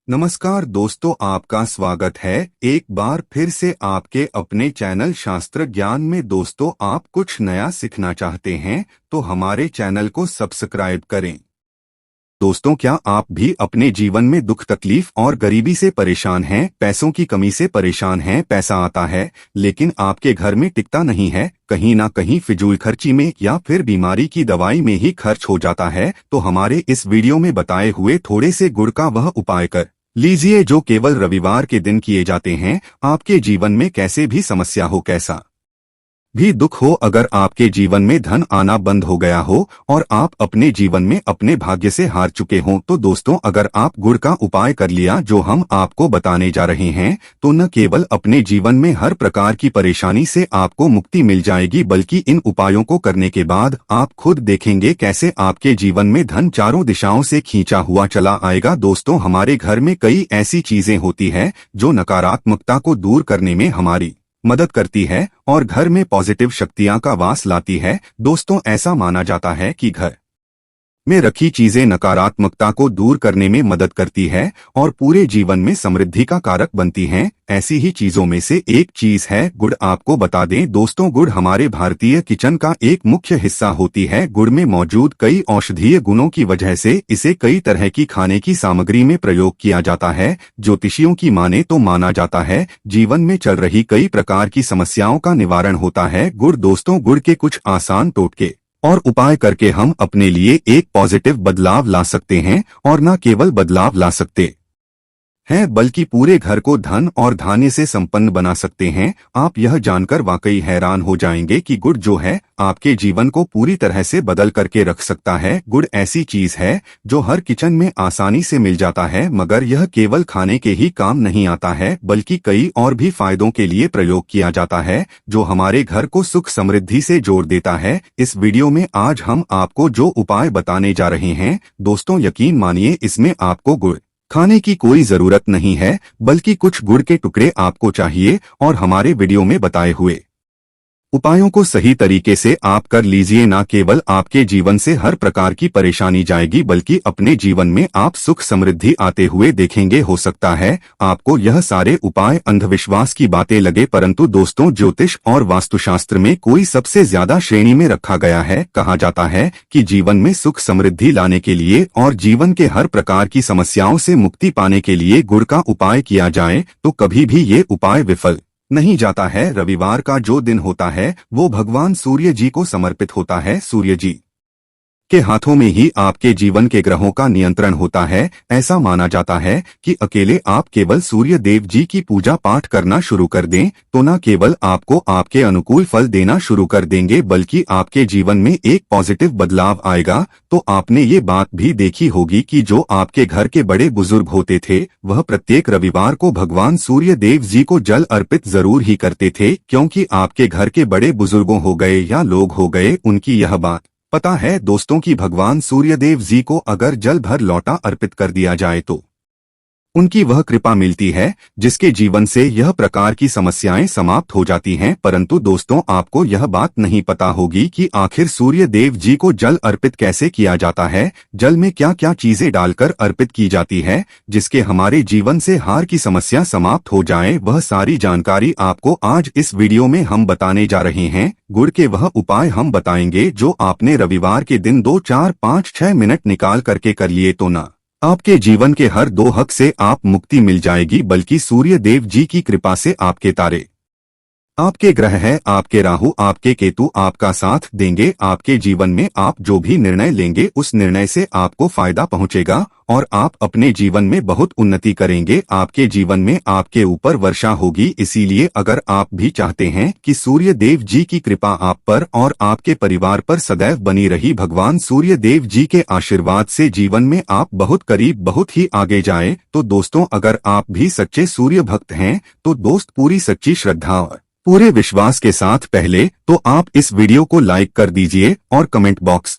नमस्कार दोस्तों, आपका स्वागत है एक बार फिर से आपके अपने चैनल शास्त्र ज्ञान में। दोस्तों, आप कुछ नया सीखना चाहते हैं तो हमारे चैनल को सब्सक्राइब करें। दोस्तों, क्या आप भी अपने जीवन में दुख तकलीफ और गरीबी से परेशान हैं, पैसों की कमी से परेशान हैं? पैसा आता है लेकिन आपके घर में टिकता नहीं है, कहीं ना कहीं फिजूल खर्ची में या फिर बीमारी की दवाई में ही खर्च हो जाता है, तो हमारे इस वीडियो में बताए हुए थोड़े से गुड़ का वह उपाय कर लीजिए जो केवल रविवार के दिन किए जाते हैं। आपके जीवन में कैसे भी समस्या हो, कैसा भी दुख हो, अगर आपके जीवन में धन आना बंद हो गया हो और आप अपने जीवन में अपने भाग्य से हार चुके हों, तो दोस्तों, अगर आप गुड़ का उपाय कर लिया जो हम आपको बताने जा रहे हैं, तो न केवल अपने जीवन में हर प्रकार की परेशानी से आपको मुक्ति मिल जाएगी, बल्कि इन उपायों को करने के बाद आप खुद देखेंगे कैसे आपके जीवन में धन चारों दिशाओं से खींचा हुआ चला आएगा। दोस्तों, हमारे घर में कई ऐसी चीजें होती है जो नकारात्मकता को दूर करने में हमारी मदद करती है और घर में पॉजिटिव शक्तियां का वास लाती है। दोस्तों, ऐसा माना जाता है कि घर में रखी चीजें नकारात्मकता को दूर करने में मदद करती है और पूरे जीवन में समृद्धि का कारक बनती हैं। ऐसी ही चीजों में से एक चीज है गुड़। आपको बता दें दोस्तों, गुड़ हमारे भारतीय किचन का एक मुख्य हिस्सा होती है। गुड़ में मौजूद कई औषधीय गुणों की वजह से इसे कई तरह की खाने की सामग्री में प्रयोग किया जाता है। ज्योतिषियों की माने तो माना जाता है जीवन में चल रही कई प्रकार की समस्याओं का निवारण होता है गुड़। दोस्तों, गुड़ के कुछ आसान टोटके और उपाय करके हम अपने लिए एक पॉजिटिव बदलाव ला सकते हैं, और न केवल बदलाव ला सकते हैं बल्कि पूरे घर को धन और धान्य से संपन्न बना सकते हैं। आप यह जानकर वाकई हैरान हो जाएंगे कि गुड़ जो है आपके जीवन को पूरी तरह से बदल करके रख सकता है। गुड़ ऐसी चीज है जो हर किचन में आसानी से मिल जाता है, मगर यह केवल खाने के ही काम नहीं आता है बल्कि कई और भी फायदों के लिए प्रयोग किया जाता है जो हमारे घर को सुख समृद्धि से जोड़ देता है। इस वीडियो में आज हम आपको जो उपाय बताने जा रहे हैं दोस्तों, यकीन मानिए इसमें आपको गुड़ खाने की कोई जरूरत नहीं है, बल्कि कुछ गुड़ के टुकड़े आपको चाहिए और हमारे वीडियो में बताए हुए उपायों को सही तरीके से आप कर लीजिए। ना केवल आपके जीवन से हर प्रकार की परेशानी जाएगी, बल्कि अपने जीवन में आप सुख समृद्धि आते हुए देखेंगे। हो सकता है आपको यह सारे उपाय अंधविश्वास की बातें लगे, परंतु दोस्तों, ज्योतिष और वास्तुशास्त्र में कोई सबसे ज्यादा श्रेणी में रखा गया है। कहा जाता है कि जीवन में सुख समृद्धि लाने के लिए और जीवन के हर प्रकार की समस्याओं से मुक्ति पाने के लिए गुड़ का उपाय किया जाए तो कभी भी ये उपाय विफल नहीं जाता है। रविवार का जो दिन होता है वो भगवान सूर्य जी को समर्पित होता है। सूर्य जी के हाथों में ही आपके जीवन के ग्रहों का नियंत्रण होता है। ऐसा माना जाता है कि अकेले आप केवल सूर्य देव जी की पूजा पाठ करना शुरू कर दें तो न केवल आपको आपके अनुकूल फल देना शुरू कर देंगे, बल्कि आपके जीवन में एक पॉजिटिव बदलाव आएगा। तो आपने ये बात भी देखी होगी कि जो आपके घर के बड़े बुजुर्ग होते थे वह प्रत्येक रविवार को भगवान सूर्य देव जी को जल अर्पित जरूर ही करते थे, क्योंकि आपके घर के बड़े बुजुर्गों हो गए या लोग हो गए, उनकी यह बात पता है दोस्तों कि भगवान सूर्यदेव जी को अगर जल भर लौटा अर्पित कर दिया जाए तो उनकी वह कृपा मिलती है जिसके जीवन से यह प्रकार की समस्याएं समाप्त हो जाती हैं। परंतु दोस्तों, आपको यह बात नहीं पता होगी कि आखिर सूर्य देव जी को जल अर्पित कैसे किया जाता है। जल में क्या क्या चीजें डालकर अर्पित की जाती है जिसके हमारे जीवन से हार की समस्या समाप्त हो जाए, वह सारी जानकारी आपको आज इस वीडियो में हम बताने जा रहे हैं। गुड़ के वह उपाय हम बताएंगे जो आपने रविवार के दिन 2, 4, 5, 6 मिनट निकाल करके कर लिए तो ना आपके जीवन के हर दो हक से आप मुक्ति मिल जाएगी, बल्कि सूर्य देव जी की कृपा से आपके तारे, आपके ग्रह है, आपके राहु, आपके केतु आपका साथ देंगे। आपके जीवन में आप जो भी निर्णय लेंगे उस निर्णय से आपको फायदा पहुंचेगा और आप अपने जीवन में बहुत उन्नति करेंगे। आपके जीवन में आपके ऊपर वर्षा होगी। इसीलिए अगर आप भी चाहते हैं कि सूर्य देव जी की कृपा आप पर और आपके परिवार पर सदैव बनी रही, भगवान सूर्य देव जी के आशीर्वाद से जीवन में आप बहुत करीब, बहुत ही आगे जाएं, तो दोस्तों, अगर आप भी सच्चे सूर्य भक्त हैं तो दोस्त पूरी सच्ची श्रद्धा और पूरे विश्वास के साथ पहले तो आप इस वीडियो को लाइक कर दीजिए और कमेंट बॉक्स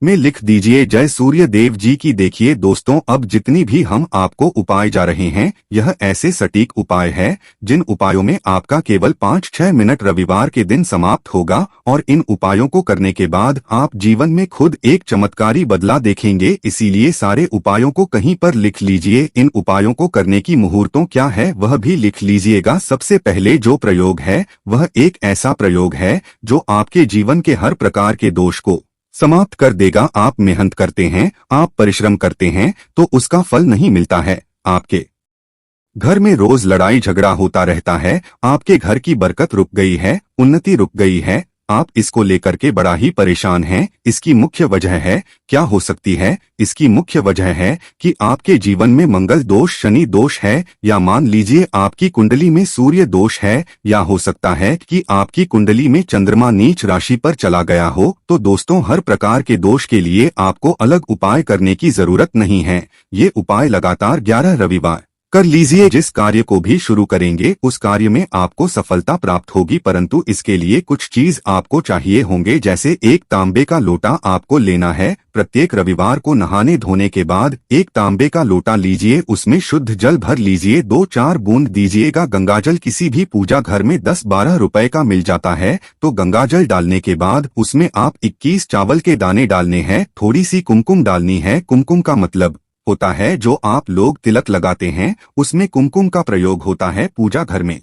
में लिख दीजिए जय सूर्य देव जी की। देखिए दोस्तों, अब जितनी भी हम आपको उपाय जा रहे हैं, यह ऐसे सटीक उपाय है जिन उपायों में आपका केवल 5-6 मिनट रविवार के दिन समाप्त होगा और इन उपायों को करने के बाद आप जीवन में खुद एक चमत्कारी बदलाव देखेंगे। इसीलिए सारे उपायों को कहीं पर लिख लीजिए। इन उपायों को करने की मुहूर्तों क्या है वह भी लिख लीजिएगा। सबसे पहले जो प्रयोग है वह एक ऐसा प्रयोग है जो आपके जीवन के हर प्रकार के दोष को समाप्त कर देगा। आप मेहनत करते हैं, आप परिश्रम करते हैं तो उसका फल नहीं मिलता है। आपके घर में रोज लड़ाई झगड़ा होता रहता है, आपके घर की बरकत रुक गई है, उन्नति रुक गई है, आप इसको लेकर के बड़ा ही परेशान हैं। इसकी मुख्य वजह है, क्या हो सकती है? इसकी मुख्य वजह है कि आपके जीवन में मंगल दोष, शनि दोष है, या मान लीजिए आपकी कुंडली में सूर्य दोष है, या हो सकता है कि आपकी कुंडली में चंद्रमा नीच राशि पर चला गया हो। तो दोस्तों, हर प्रकार के दोष के लिए आपको अलग उपाय करने की जरूरत नहीं है। ये उपाय लगातार 11 रविवार कर लीजिए। जिस कार्य को भी शुरू करेंगे उस कार्य में आपको सफलता प्राप्त होगी, परंतु इसके लिए कुछ चीज आपको चाहिए होंगे। जैसे एक तांबे का लोटा आपको लेना है। प्रत्येक रविवार को नहाने धोने के बाद एक तांबे का लोटा लीजिए, उसमें शुद्ध जल भर लीजिए, 2-4 बूंद दीजिएगा। गंगाजल किसी भी पूजा घर में 10-12 रुपए का मिल जाता है। तो गंगाजल डालने के बाद उसमें आप 21 चावल के दाने डालने हैं। थोड़ी सी कुमकुम डालनी है। कुमकुम का मतलब होता है जो आप लोग तिलक लगाते हैं, उसमें कुमकुम का प्रयोग होता है। पूजा घर में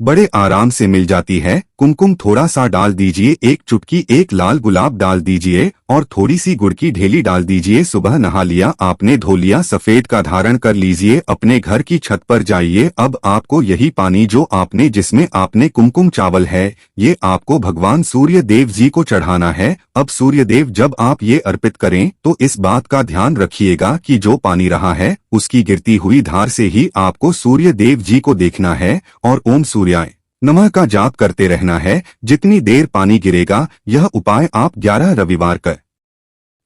बड़े आराम से मिल जाती है। कुमकुम थोड़ा सा डाल दीजिए, एक चुटकी एक लाल गुलाब डाल दीजिए और थोड़ी सी गुड़ की ढेली डाल दीजिए। सुबह नहा लिया आपने, धो लिया, सफेद का धारण कर लीजिए, अपने घर की छत पर जाइए। अब आपको यही पानी जो आपने जिसमें आपने कुमकुम चावल है, ये आपको भगवान सूर्य देव जी को चढ़ाना है। अब सूर्य देव जब आप ये अर्पित करें तो इस बात का ध्यान रखिएगा कि जो पानी रहा है उसकी गिरती हुई धार से ही आपको सूर्य देव जी को देखना है और ओम सूर्याय नमः का जाप करते रहना है। जितनी देर पानी गिरेगा, यह उपाय आप 11 रविवार कर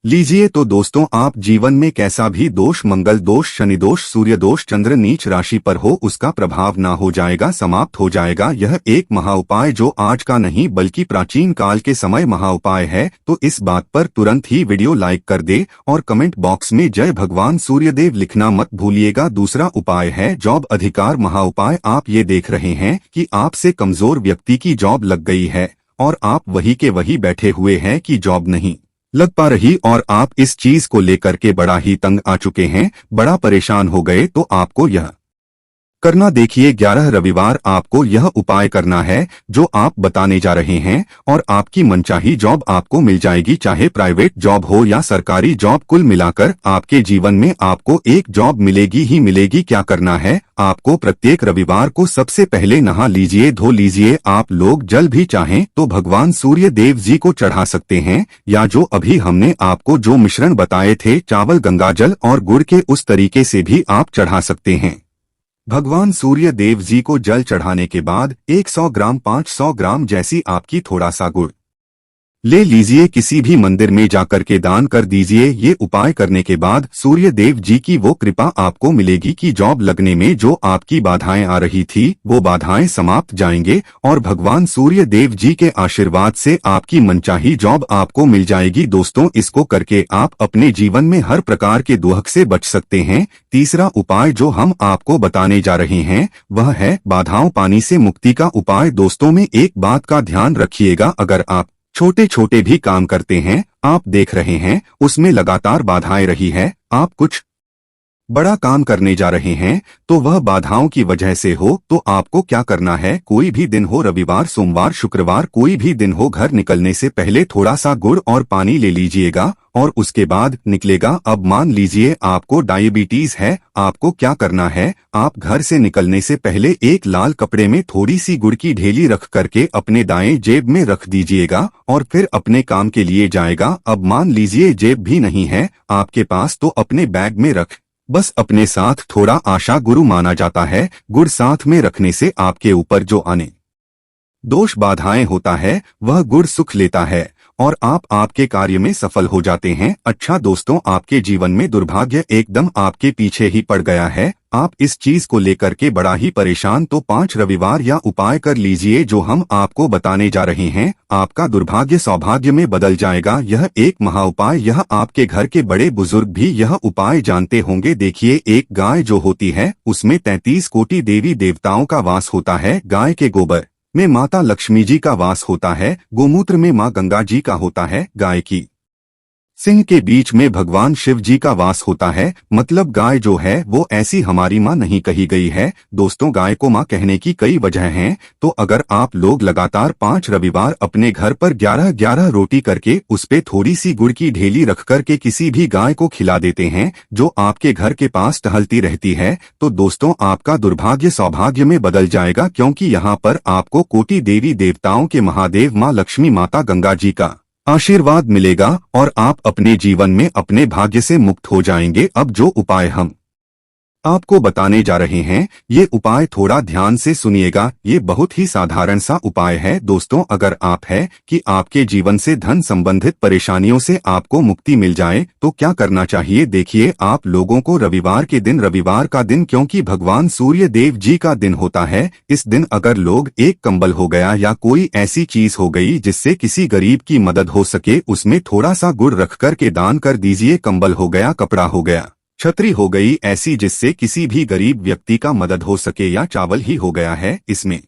लीजिए तो दोस्तों, आप जीवन में कैसा भी दोष, मंगल दोष, शनि दोष, सूर्य दोष, चंद्र नीच राशि पर हो, उसका प्रभाव ना हो जाएगा, समाप्त हो जाएगा। यह एक महा उपाय जो आज का नहीं बल्कि प्राचीन काल के समय महा उपाय है। तो इस बात पर तुरंत ही वीडियो लाइक कर दे और कमेंट बॉक्स में जय भगवान सूर्यदेव लिखना मत भूलिएगा। दूसरा उपाय है जॉब अधिकार महा उपाय। आप ये देख रहे हैं कि आपसे कमजोर व्यक्ति की जॉब लग गई है और आप वही के वही बैठे हुए हैं कि जॉब नहीं लग पा रही और आप इस चीज को लेकर के बड़ा ही तंग आ चुके हैं, बड़ा परेशान हो गए। तो आपको यह करना, देखिए 11 रविवार आपको यह उपाय करना है जो आप बताने जा रहे हैं और आपकी मनचाही जॉब आपको मिल जाएगी, चाहे प्राइवेट जॉब हो या सरकारी जॉब। कुल मिलाकर आपके जीवन में आपको एक जॉब मिलेगी ही मिलेगी। क्या करना है, आपको प्रत्येक रविवार को सबसे पहले नहा लीजिए, धो लीजिए। आप लोग जल भी चाहें तो भगवान सूर्य देव जी को चढ़ा सकते हैं, या जो अभी हमने आपको जो मिश्रण बताए थे चावल, गंगाजल और गुड़ के, उस तरीके से भी आप चढ़ा सकते हैं। भगवान सूर्य देव जी को जल चढ़ाने के बाद 100 ग्राम 500 ग्राम जैसी आपकी थोड़ा सा गुड़ ले लीजिए, किसी भी मंदिर में जाकर के दान कर दीजिए। ये उपाय करने के बाद सूर्य देव जी की वो कृपा आपको मिलेगी कि जॉब लगने में जो आपकी बाधाएं आ रही थी वो बाधाएं समाप्त जाएंगे और भगवान सूर्य देव जी के आशीर्वाद से आपकी मनचाही जॉब आपको मिल जाएगी। दोस्तों, इसको करके आप अपने जीवन में हर प्रकार के दुख से बच सकते हैं। तीसरा उपाय जो हम आपको बताने जा रहे हैं वह है बाधाओं पानी से मुक्ति का उपाय। दोस्तों, में एक बात का ध्यान रखिएगा, अगर आप छोटे छोटे भी काम करते हैं, आप देख रहे हैं उसमें लगातार बाधाएं रही है, आप कुछ बड़ा काम करने जा रहे हैं तो वह बाधाओं की वजह से हो, तो आपको क्या करना है, कोई भी दिन हो, रविवार, सोमवार, शुक्रवार, कोई भी दिन हो, घर निकलने से पहले थोड़ा सा गुड़ और पानी ले लीजिएगा और उसके बाद निकलेगा। अब मान लीजिए आपको डायबिटीज है, आपको क्या करना है, आप घर से निकलने से पहले एक लाल कपड़े में थोड़ी सी गुड़ की ढेली रख करके अपने दाएं जेब में रख दीजिएगा और फिर अपने काम के लिए जाएगा। अब मान लीजिए जेब भी नहीं है आपके पास तो अपने बैग में रख, बस अपने साथ थोड़ा आशा गुरु माना जाता है। गुड़ साथ में रखने से आपके ऊपर जो आने दोष बाधाएं होता है वह गुड़ सुख लेता है और आप आपके कार्य में सफल हो जाते हैं। अच्छा दोस्तों, आपके जीवन में दुर्भाग्य एकदम आपके पीछे ही पड़ गया है, आप इस चीज को लेकर के बड़ा ही परेशान, तो 5 रविवार या उपाय कर लीजिए जो हम आपको बताने जा रहे हैं। आपका दुर्भाग्य सौभाग्य में बदल जाएगा। यह एक महा उपाय, यह आपके घर के बड़े बुजुर्ग भी यह उपाय जानते होंगे। देखिए, एक गाय जो होती है उसमें 33 कोटि देवी देवताओं का वास होता है। गाय के गोबर में माता लक्ष्मी जी का वास होता है, गोमूत्र में माँ गंगा जी का होता है, गाय की सिंह के बीच में भगवान शिव जी का वास होता है। मतलब गाय जो है वो ऐसी हमारी माँ नहीं कही गई है। दोस्तों, गाय को माँ कहने की कई वजह हैं। तो अगर आप लोग लगातार 5 रविवार अपने घर पर 11-11 रोटी करके उस पे थोड़ी सी गुड़ की ढेली रख करके किसी भी गाय को खिला देते हैं जो आपके घर के पास टहलती रहती है, तो दोस्तों आपका दुर्भाग्य सौभाग्य में बदल जाएगा, क्योंकि यहाँ पर आपको कोटि देवी देवताओं के महादेव माँ लक्ष्मी माता गंगा जी का आशीर्वाद मिलेगा और आप अपने जीवन में अपने भाग्य से मुक्त हो जाएंगे। अब जो उपाय हम आपको बताने जा रहे हैं, ये उपाय थोड़ा ध्यान से सुनिएगा। ये बहुत ही साधारण सा उपाय है। दोस्तों, अगर आप है कि आपके जीवन से धन संबंधित परेशानियों से आपको मुक्ति मिल जाए तो क्या करना चाहिए। देखिए, आप लोगों को रविवार के दिन, रविवार का दिन क्योंकि भगवान सूर्य देव जी का दिन होता है, इस दिन अगर लोग एक कंबल हो गया या कोई ऐसी चीज हो गई जिससे किसी गरीब की मदद हो सके, उसमें थोड़ा सा गुड़ रख कर के दान कर दीजिए। कंबल हो गया, कपड़ा हो गया, छतरी हो गई, ऐसी जिससे किसी भी गरीब व्यक्ति का मदद हो सके, या चावल ही हो गया है, इसमें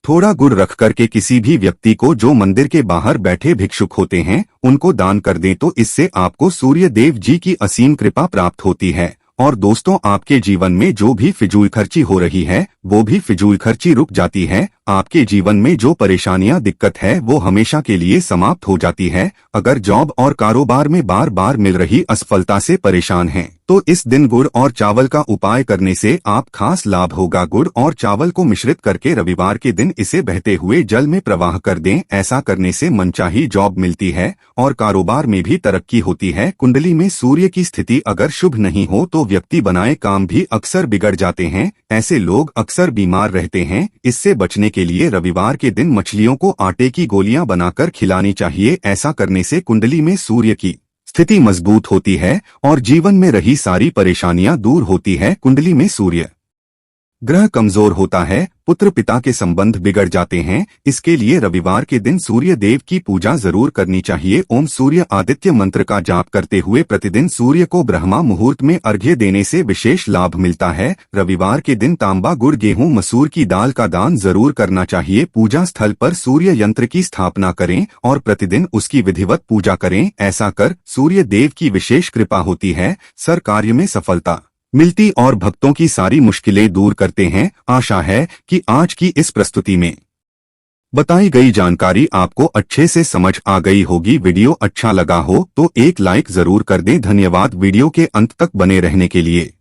थोड़ा गुड़ रख करके किसी भी व्यक्ति को जो मंदिर के बाहर बैठे भिक्षुक होते हैं उनको दान कर दें, तो इससे आपको सूर्य देव जी की असीम कृपा प्राप्त होती है। और दोस्तों, आपके जीवन में जो भी फिजूल खर्ची हो रही है वो भी फिजूल खर्ची रुक जाती है। आपके जीवन में जो परेशानियां, दिक्कत है वो हमेशा के लिए समाप्त हो जाती है। अगर जॉब और कारोबार में बार बार मिल रही असफलता से परेशान हैं, तो इस दिन गुड़ और चावल का उपाय करने से आप खास लाभ होगा। गुड़ और चावल को मिश्रित करके रविवार के दिन इसे बहते हुए जल में प्रवाह कर दें। ऐसा करने से मनचाही जॉब मिलती है और कारोबार में भी तरक्की होती है। कुंडली में सूर्य की स्थिति अगर शुभ नहीं हो तो व्यक्ति बनाए काम भी अक्सर बिगड़ जाते हैं। ऐसे लोग अक्सर बीमार रहते हैं। इससे बचने के लिए रविवार के दिन मछलियों को आटे की गोलियां बनाकर खिलानी चाहिए। ऐसा करने से कुंडली में सूर्य की स्थिति मजबूत होती है और जीवन में रही सारी परेशानियां दूर होती है। कुंडली में सूर्य ग्रह कमजोर होता है, पुत्र पिता के संबंध बिगड़ जाते हैं। इसके लिए रविवार के दिन सूर्य देव की पूजा जरूर करनी चाहिए। ओम सूर्य आदित्य मंत्र का जाप करते हुए प्रतिदिन सूर्य को ब्रह्मा मुहूर्त में अर्घ्य देने से विशेष लाभ मिलता है। रविवार के दिन तांबा, गुड़, गेहूं, मसूर की दाल का दान जरूर करना चाहिए। पूजा स्थल पर सूर्य यंत्र की स्थापना करें और प्रतिदिन उसकी विधिवत पूजा करें। ऐसा कर सूर्य देव की विशेष कृपा होती है, सर कार्य में सफलता मिलती और भक्तों की सारी मुश्किलें दूर करते हैं। आशा है कि आज की इस प्रस्तुति में बताई गई जानकारी आपको अच्छे से समझ आ गई होगी। वीडियो अच्छा लगा हो तो एक लाइक जरूर कर दें। धन्यवाद वीडियो के अंत तक बने रहने के लिए।